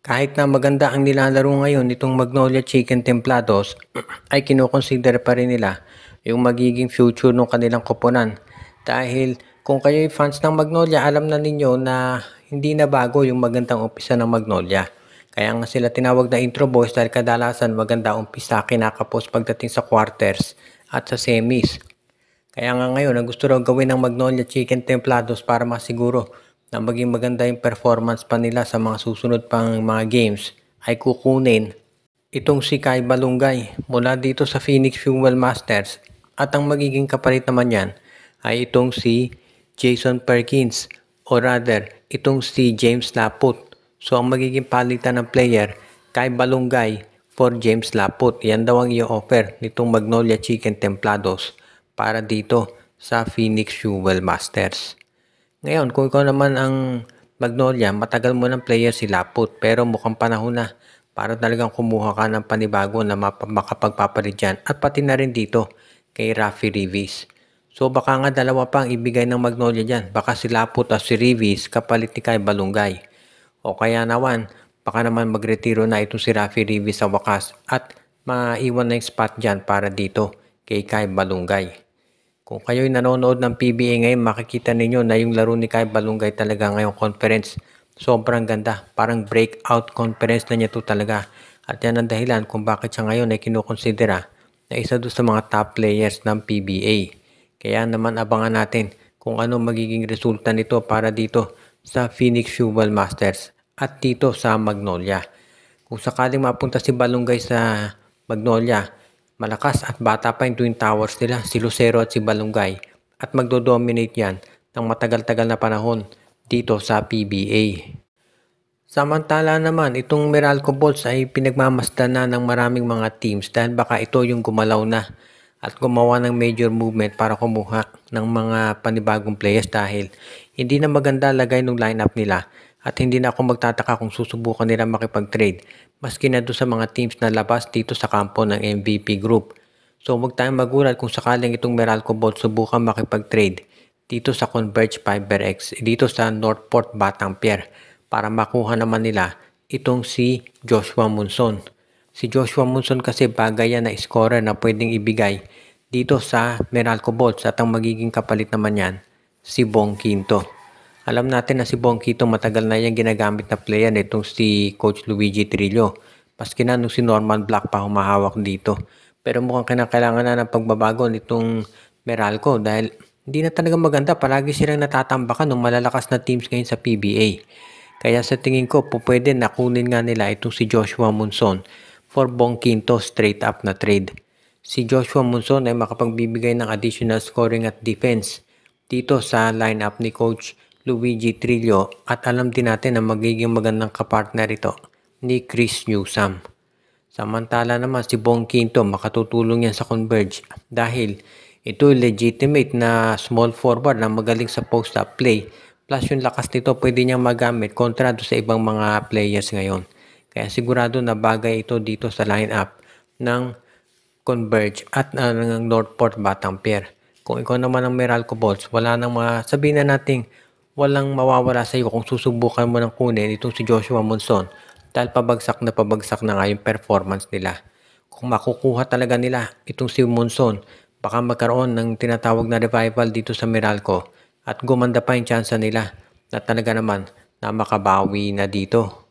Kahit na maganda ang nilalaro ngayon nitong Magnolia Chicken Templados, ay kinokonsider pa rin nila yung magiging future ng kanilang koponan. Dahil kung kayo'y fans ng Magnolia, alam na ninyo na hindi na bago yung magandang umpisa ng Magnolia. Kaya nga sila tinawag na intro boys dahil kadalasan maganda umpisa kinakapos pagdating sa quarters at sa semis. Kaya nga ngayon, ang gusto raw gawin ng Magnolia Chicken Templados para masiguro na maging maganda yung performance pa nila sa mga susunod pang mga games ay kukunin itong si Kai Balungay mula dito sa Phoenix Fuel Masters at ang magiging kapalit naman yan ay itong si Jason Perkins o rather itong si James Laput. So ang magiging palitan ng player Kai Balungay for James Laput. Yan daw ang i-offer nitong Magnolia Chicken Templados para dito sa Phoenix Fuel Masters. Ngayon, kung ikaw naman ang Magnolia, matagal mo ng player si Laput pero mukhang panahon na para talagang kumuha ka ng panibago na makapagpapalit dyan at pati na rin dito kay Raffy Rivis. So baka nga dalawa pa ang ibigay ng Magnolia dyan. Baka si Laput at si Rivis kapalit ni Kai Balungay. O kaya naman, baka naman magretiro na ito si Raffy Rivis sa wakas at maiwan na yung spot dyan para dito kay Kai Balungay. Kung kayo'y nanonood ng PBA ngayon, makikita ninyo na yung laro ni Kai Balungay talaga ngayong conference. Sobrang ganda. Parang breakout conference na niya to talaga. At yan ang dahilan kung bakit siya ngayon ay kinukonsidera na isa doon sa mga top players ng PBA. Kaya naman abangan natin kung ano magiging resulta nito para dito sa Phoenix Fuel Masters at dito sa Magnolia. Kung sakaling mapunta si Balungay sa Magnolia, malakas at bata pa yung Twin Towers nila, si Lucero at si Balungay, at magdodominate yan ng matagal-tagal na panahon dito sa PBA. Samantala naman, itong Meralco Bolts ay pinagmamasdan na ng maraming mga teams dahil baka ito yung gumalaw na at gumawa ng major movement para kumuha ng mga panibagong players dahil hindi na maganda lagay ng lineup nila at hindi na ako magtataka kung susubukan nila makipag-trade maski na doon sa mga teams na labas dito sa kampo ng MVP group. So huwag tayong magulat kung sakaling itong Meralco Bolts subukan makipag-trade dito sa Converge FiberX, dito sa Northport Batangpier para makuha naman nila itong si Joshua Monson. Si Joshua Monson kasi bagay yan na scorer na pwedeng ibigay dito sa Meralco Bolts at ang magiging kapalit naman yan si Bong Quinto. Alam natin na si Bong Quinto matagal na yung ginagamit na player nitong si Coach Luigi Trillo. Paski na nung si Norman Black pa humahawak dito. Pero mukhang kinakailangan na ng pagbabago nitong Meralco dahil hindi na talaga maganda. Palagi silang natatambakan ng malalakas na teams ngayon sa PBA. Kaya sa tingin ko pwede na kunin nga nila itong si Joshua Monson for Bong Quinto straight up na trade. Si Joshua Monson ay makapagbibigay ng additional scoring at defense dito sa lineup ni Coach Luigi Trillo at alam din natin na magiging magandang kapartner ito ni Chris Newsome. Samantala naman si Bong Quinto makatutulong yan sa Converge dahil ito legitimate na small forward na magaling sa post-up play plus yung lakas nito pwede niyang magamit kontra sa ibang mga players ngayon. Kaya sigurado na bagay ito dito sa lineup ng Converge at ng Northport Batangpier. Kung ikaw naman ang Meralco Bolts, wala nang sabihin na nating walang mawawala sa iyo kung susubukan mo ng kunin itong si Joshua Monson dahil pabagsak na nga yung performance nila. Kung makukuha talaga nila itong si Monson, baka magkaroon ng tinatawag na revival dito sa Meralco at gumanda pa yung tsansa nila na talaga naman na makabawi na dito.